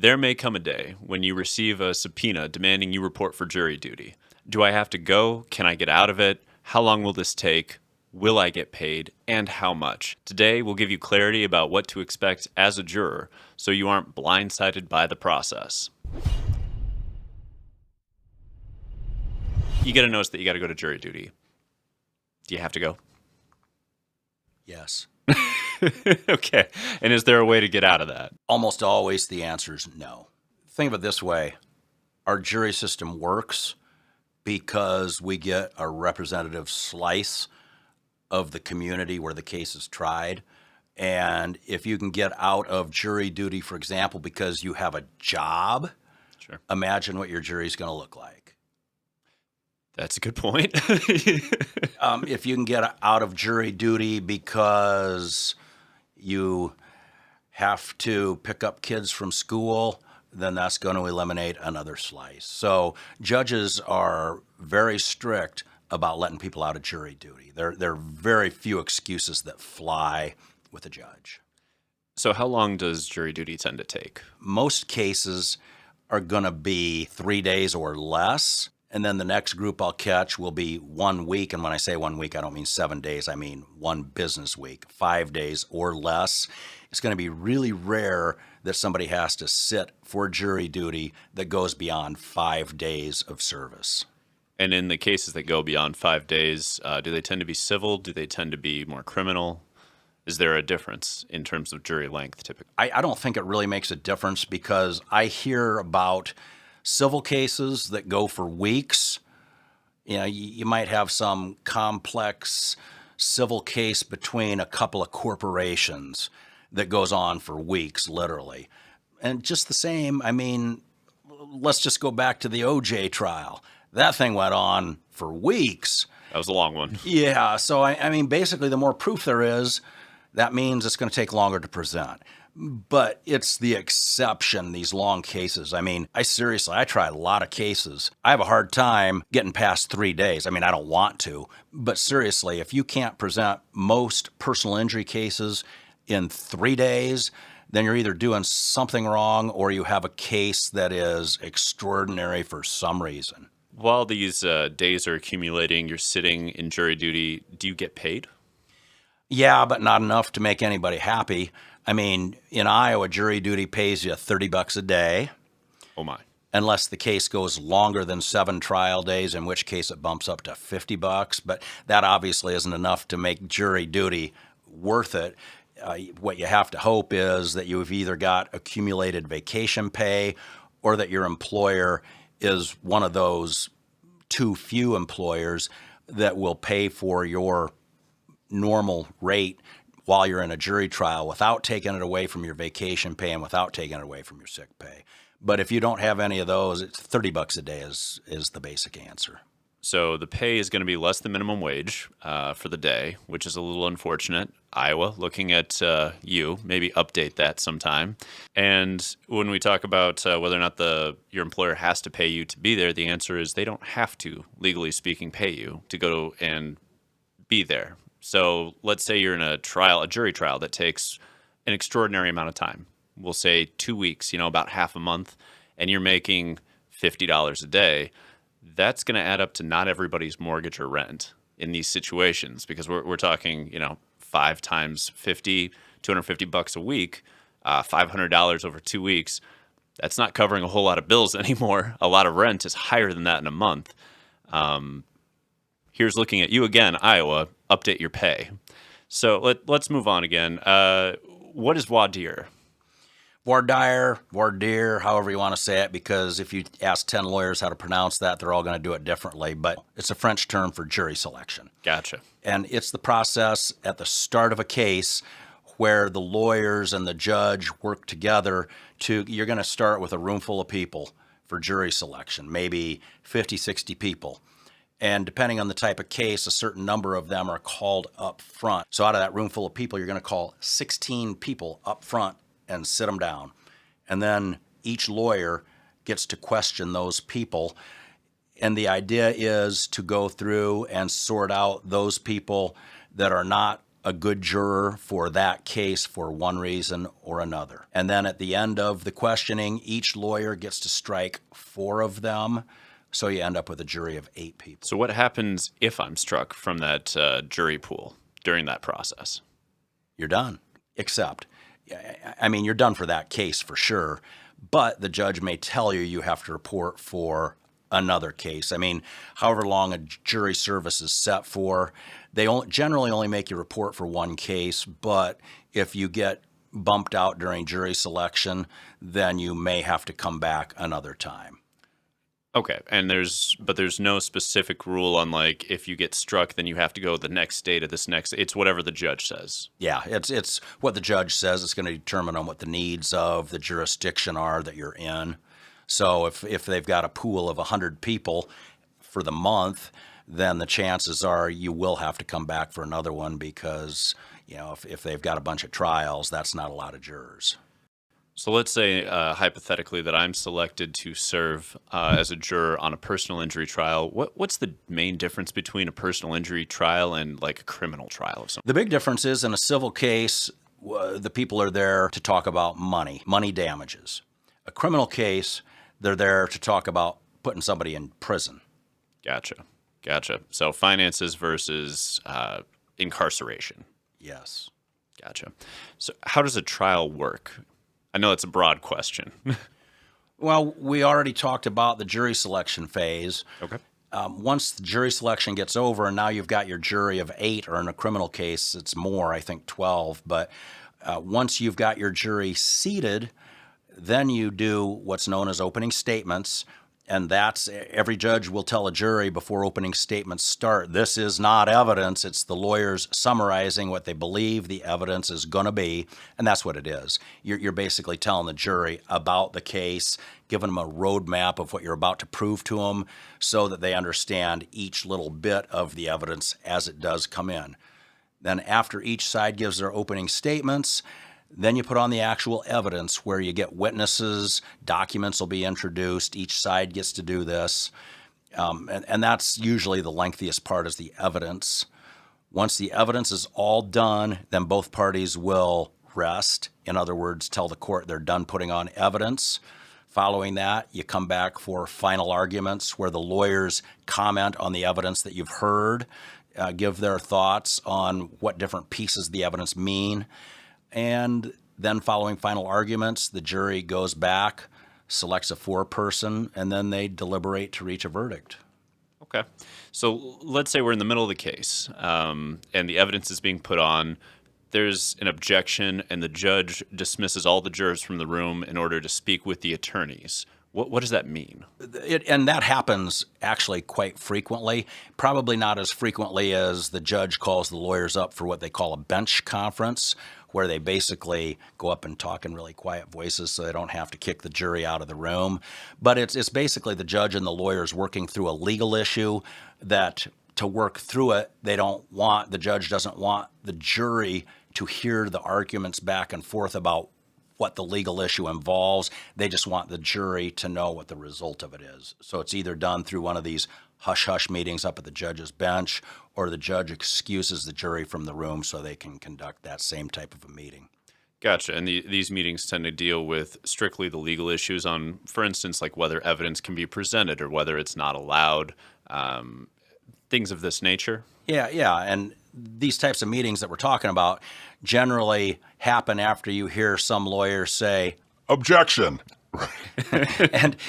There may come a day when you receive a subpoena demanding you report for jury duty. Do I have to go? Can I get out of it? How long will this take? Will I get paid? And how much? Today, we'll give you clarity about what to expect as a juror so you aren't blindsided by the process. You get a notice that you got to go to jury duty. Do you have to go? Yes. Okay. And is there a way to get out of that? Almost always the answer is no. Think of it this way. Our jury system works because we get a representative slice of the community where the case is tried. And if you can get out of jury duty, for example, because you have a job, Sure. imagine what your jury's going to look like. That's a good point. If you can get out of jury duty because you have to pick up kids from school, then that's going to eliminate another slice. So judges are very strict about letting people out of jury duty. There are very few excuses that fly with a judge. So how long does jury duty tend to take? Most cases are going to be 3 days or less. And then the next group I'll catch will be 1 week. And when I say 1 week, I don't mean 7 days. I mean 1 business week, 5 days or less. It's going to be really rare that somebody has to sit for jury duty that goes beyond 5 days of service. And in the cases that go beyond 5 days, do they tend to be civil? Do they tend to be more criminal? Is there a difference in terms of jury length typically? I don't think it really makes a difference because I hear about civil cases that go for weeks. You know, you might have some complex civil case between a couple of corporations that goes on for weeks, literally. And just the same, I mean, let's just go back to the OJ trial. That thing went on for weeks. That was a long one. Yeah, so I mean, basically, the more proof there is, that means it's going to take longer to present. But it's the exception, these long cases. I mean, I try a lot of cases. I have a hard time getting past 3 days. I mean, I don't want to. But seriously, if you can't present most personal injury cases in 3 days, then you're either doing something wrong or you have a case that is extraordinary for some reason. While these days are accumulating, you're sitting in jury duty, do you get paid? Yeah, but not enough to make anybody happy. I mean, in Iowa, jury duty pays you $30 a day. Oh my. Unless the case goes longer than 7 trial days, in which case it bumps up to $50. But that obviously isn't enough to make jury duty worth it. What you have to hope is that you've either got accumulated vacation pay or that your employer is one of those too few employers that will pay for your normal rate while you're in a jury trial without taking it away from your vacation pay and without taking it away from your sick pay. But if you don't have any of those, it's $30 a day is the basic answer. So the pay is going to be less than minimum wage for the day, which is a little unfortunate. Iowa, looking at you, maybe update that sometime. And when we talk about whether or not your employer has to pay you to be there, the answer is they don't have to, legally speaking, pay you to go and be there. So let's say you're in a jury trial that takes an extraordinary amount of time. We'll say 2 weeks, about half a month, and you're making $50 a day. That's going to add up to not everybody's mortgage or rent in these situations because we're talking, 5 times 50, $250 a week, $500 over 2 weeks. That's not covering a whole lot of bills anymore. A lot of rent is higher than that in a month. Here's looking at you again, Iowa, update your pay. So let's move on again. What is voir dire? Voir dire, however you want to say it, because if you ask 10 lawyers how to pronounce that, they're all going to do it differently. But it's a French term for jury selection. Gotcha. And it's the process at the start of a case where the lawyers and the judge work together you're going to start with a room full of people for jury selection, maybe 50, 60 people. And depending on the type of case, a certain number of them are called up front. So out of that room full of people, you're going to call 16 people up front and sit them down. And then each lawyer gets to question those people. And the idea is to go through and sort out those people that are not a good juror for that case for one reason or another. And then at the end of the questioning, each lawyer gets to strike 4 of them. So you end up with a jury of 8 people. So what happens if I'm struck from that jury pool during that process? You're done. Except, I mean, you're done for that case for sure, but the judge may tell you you have to report for another case. I mean, however long a jury service is set for, they generally only make you report for one case, but if you get bumped out during jury selection, then you may have to come back another time. Okay, and there's no specific rule on like if you get struck, then you have to go the next day to this next. It's whatever the judge says. Yeah, it's what the judge says. It's going to determine on what the needs of the jurisdiction are that you're in. So if they've got a pool of 100 people for the month, then the chances are you will have to come back for another one because, you know, if they've got a bunch of trials, that's not a lot of jurors. So let's say hypothetically that I'm selected to serve as a juror on a personal injury trial. What's the main difference between a personal injury trial and like a criminal trial of some? The big difference is in a civil case, the people are there to talk about money damages. A criminal case, they're there to talk about putting somebody in prison. Gotcha. So finances versus incarceration. Yes. Gotcha. So how does a trial work? I know it's a broad question. Well, we already talked about the jury selection phase. Okay. Once the jury selection gets over, and now you've got your jury of 8, or in a criminal case, it's more, I think 12. But once you've got your jury seated, then you do what's known as opening statements. And that's every judge will tell a jury before opening statements start, this is not evidence. It's the lawyers summarizing what they believe the evidence is going to be. And that's what it is. You're basically telling the jury about the case, giving them a roadmap of what you're about to prove to them so that they understand each little bit of the evidence as it does come in. Then after each side gives their opening statements, then you put on the actual evidence where you get witnesses, documents will be introduced, each side gets to do this, and that's usually the lengthiest part is the evidence. Once the evidence is all done, then both parties will rest. In other words, tell the court they're done putting on evidence. Following that, you come back for final arguments where the lawyers comment on the evidence that you've heard, give their thoughts on what different pieces of the evidence mean. And then following final arguments, the jury goes back, selects a 4-person, and then they deliberate to reach a verdict. Okay. So let's say we're in the middle of the case and the evidence is being put on. There's an objection and the judge dismisses all the jurors from the room in order to speak with the attorneys. What does that mean? And that happens actually quite frequently, probably not as frequently as the judge calls the lawyers up for what they call a bench conference, where they basically go up and talk in really quiet voices so they don't have to kick the jury out of the room. But it's basically the judge and the lawyers working through a legal issue that to work through it, the judge doesn't want the jury to hear the arguments back and forth about what the legal issue involves. They just want the jury to know what the result of it is. So it's either done through one of these hush-hush meetings up at the judge's bench, or the judge excuses the jury from the room so they can conduct that same type of a meeting. Gotcha. And these meetings tend to deal with strictly the legal issues on, for instance, like whether evidence can be presented or whether it's not allowed, things of this nature. Yeah. And these types of meetings that we're talking about generally happen after you hear some lawyer say, "Objection."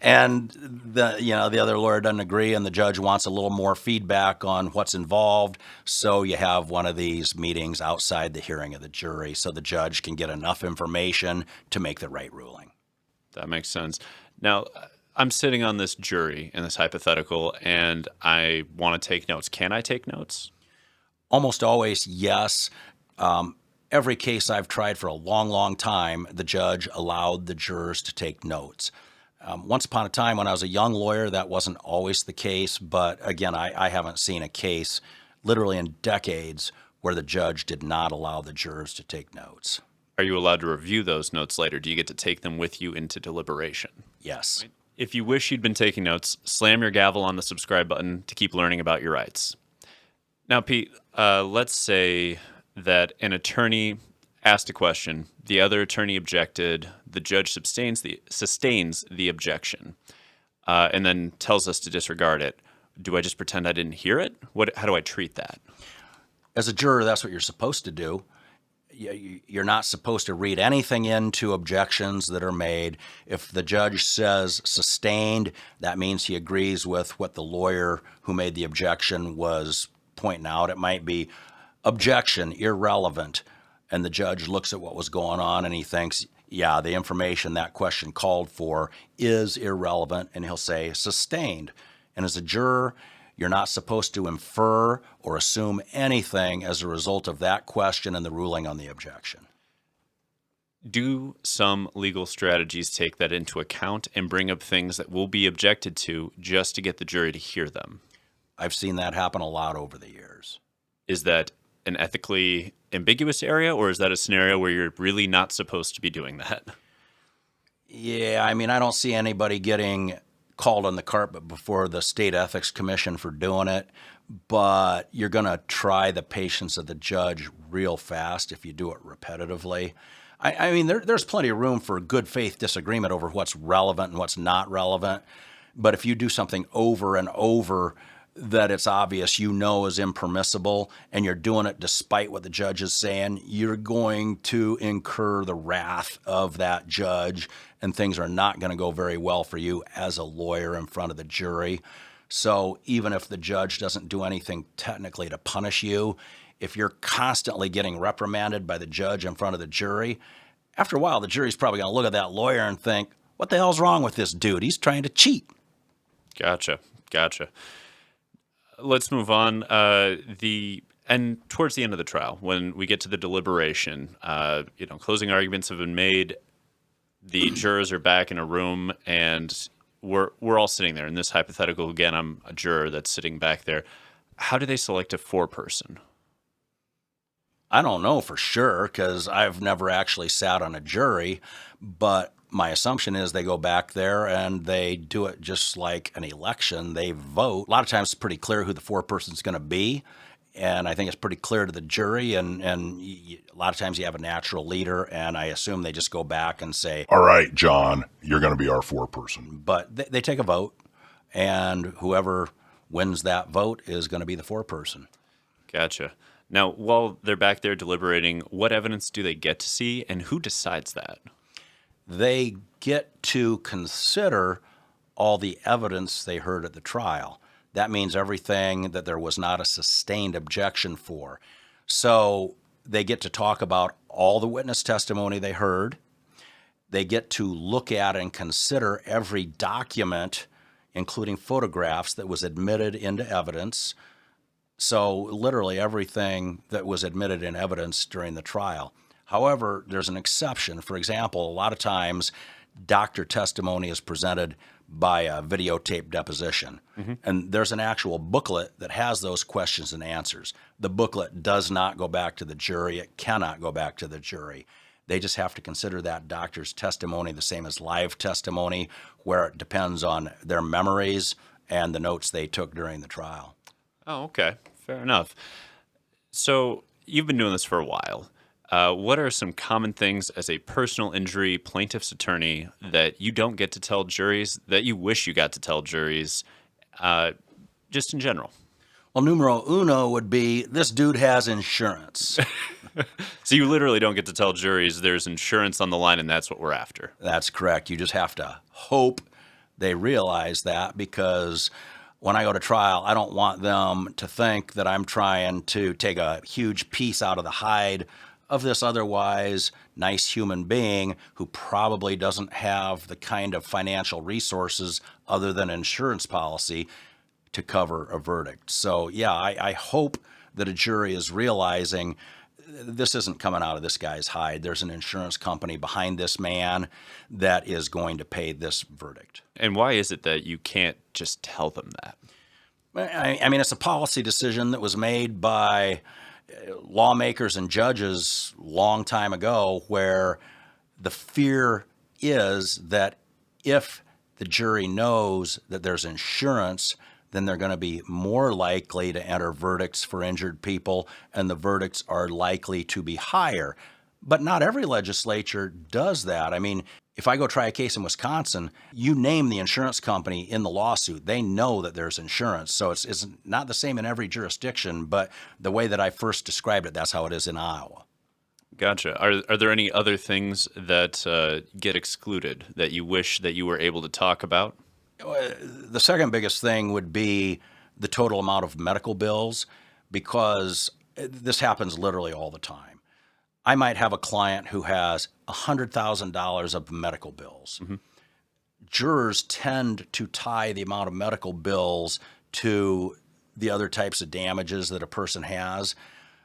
and the other lawyer doesn't agree, and the judge wants a little more feedback on what's involved. So you have one of these meetings outside the hearing of the jury, so the judge can get enough information to make the right ruling. That makes sense. Now, I'm sitting on this jury in this hypothetical, and I want to take notes. Can I take notes? Almost always, yes. Every case I've tried for a long, long time, the judge allowed the jurors to take notes. Once upon a time when I was a young lawyer, that wasn't always the case. But again, I haven't seen a case literally in decades where the judge did not allow the jurors to take notes. Are you allowed to review those notes later? Do you get to take them with you into deliberation? Yes. If you wish you'd been taking notes, slam your gavel on the subscribe button to keep learning about your rights. Now, Pete, let's say that an attorney asked a question, the other attorney objected, the judge sustains the objection, and then tells us to disregard it. Do I just pretend I didn't hear it? How do I treat that? As a juror, that's what you're supposed to do. You're not supposed to read anything into objections that are made. If the judge says sustained, that means he agrees with what the lawyer who made the objection was pointing out. It might be objection, irrelevant, and the judge looks at what was going on and he thinks, yeah, the information that question called for is irrelevant, and he'll say sustained. And as a juror, you're not supposed to infer or assume anything as a result of that question and the ruling on the objection. Do some legal strategies take that into account and bring up things that will be objected to just to get the jury to hear them? I've seen that happen a lot over the years. Is that an ethically ambiguous area, or is that a scenario where you're really not supposed to be doing that? Yeah, I mean, I don't see anybody getting called on the carpet before the State Ethics Commission for doing it, but you're going to try the patience of the judge real fast if you do it repetitively. I mean, there's plenty of room for good faith disagreement over what's relevant and what's not relevant, but if you do something over and over that it's obvious you know is impermissible and you're doing it despite what the judge is saying, you're going to incur the wrath of that judge, and things are not going to go very well for you as a lawyer in front of the jury. So even if the judge doesn't do anything technically to punish you, if you're constantly getting reprimanded by the judge in front of the jury, after a while the jury's probably going to look at that lawyer and think, what the hell's wrong with this dude? He's trying to cheat. Gotcha. Let's move on. And towards the end of the trial, when we get to the deliberation, closing arguments have been made. The jurors are back in a room, and we're all sitting there. In this hypothetical, again, I'm a juror that's sitting back there. How do they select a foreperson? I don't know for sure because I've never actually sat on a jury, but my assumption is they go back there and they do it just like an election. They vote. A lot of times it's pretty clear who the foreperson's going to be, and I think it's pretty clear to the jury, and a lot of times you have a natural leader, and I assume they just go back and say, all right, John, you're going to be our foreperson. But they take a vote, and whoever wins that vote is going to be the foreperson. Gotcha. Now, while they're back there deliberating, what evidence do they get to see, and who decides that? They get to consider all the evidence they heard at the trial. That means everything that there was not a sustained objection for. So they get to talk about all the witness testimony they heard. They get to look at and consider every document, including photographs, that was admitted into evidence. So literally everything that was admitted in evidence during the trial. However, there's an exception. For example, a lot of times doctor testimony is presented by a videotape deposition. Mm-hmm. And there's an actual booklet that has those questions and answers. The booklet does not go back to the jury. It cannot go back to the jury. They just have to consider that doctor's testimony the same as live testimony, where it depends on their memories and the notes they took during the trial. Oh, okay. Fair enough. So you've been doing this for a while. What are some common things as a personal injury plaintiff's attorney that you don't get to tell juries that you wish you got to tell juries, just in general? Well, numero uno would be, this dude has insurance. So you literally don't get to tell juries there's insurance on the line and that's what we're after. That's correct. You just have to hope they realize that, because when I go to trial, I don't want them to think that I'm trying to take a huge piece out of the hide of this otherwise nice human being who probably doesn't have the kind of financial resources other than insurance policy to cover a verdict. So yeah, I hope that a jury is realizing this isn't coming out of this guy's hide. There's an insurance company behind this man that is going to pay this verdict. And why is it that you can't just tell them that? I mean, it's a policy decision that was made by lawmakers and judges long time ago, where the fear is that if the jury knows that there's insurance, then they're going to be more likely to enter verdicts for injured people, and the verdicts are likely to be higher. But not every legislature does that. I mean, if I go try a case in Wisconsin, you name the insurance company in the lawsuit. They know that there's insurance. So it's not the same in every jurisdiction, but the way that I first described it, that's how it is in Iowa. Gotcha. Are there any other things that get excluded that you wish that you were able to talk about? The second biggest thing would be the total amount of medical bills, because this happens literally all the time. I might have a client who has $100,000 of medical bills. Mm-hmm. Jurors tend to tie the amount of medical bills to the other types of damages that a person has.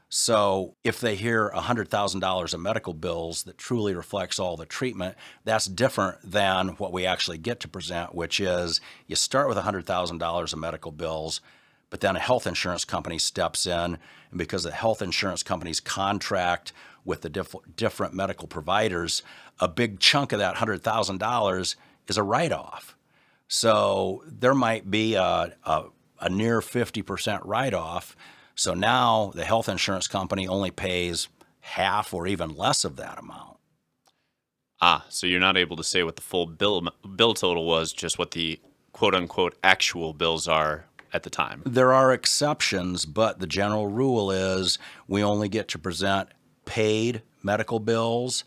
So if they hear $100,000 of medical bills that truly reflects all the treatment, that's different than what we actually get to present, which is you start with $100,000 of medical bills, but then a health insurance company steps in, and because the health insurance companies contract with the different medical providers, a big chunk of that $100,000 is a write-off. So there might be a near 50% write-off. So now the health insurance company only pays half or even less of that amount. So you're not able to say what the full bill total was, just what the quote-unquote actual bills are at the time. There are exceptions, but the general rule is we only get to present paid medical bills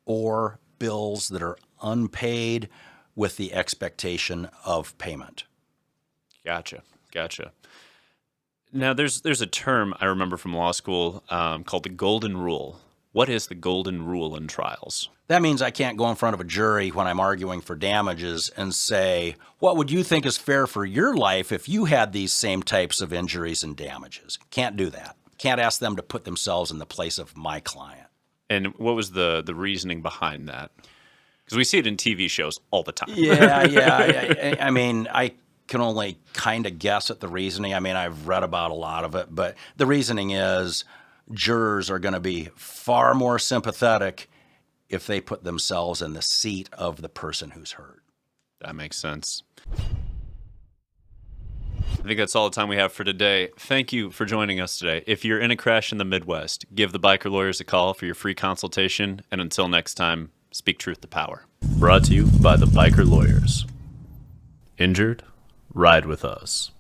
or bills that are unpaid with the expectation of payment. Gotcha. Now, there's a term I remember from law school called the golden rule. What is the golden rule in trials? That means I can't go in front of a jury when I'm arguing for damages and say, what would you think is fair for your life if you had these same types of injuries and damages? Can't do that. Can't ask them to put themselves in the place of my client. And what was the reasoning behind that? Because we see it in TV shows all the time. Yeah. I mean, I can only kind of guess at the reasoning. I mean, I've read about a lot of it, but the reasoning is jurors are going to be far more sympathetic if they put themselves in the seat of the person who's hurt. That makes sense. I think that's all the time we have for today. Thank you for joining us today. If you're in a crash in the Midwest, give the Biker Lawyers a call for your free consultation. And until next time, speak truth to power. Brought to you by the Biker Lawyers. Injured? Ride with us.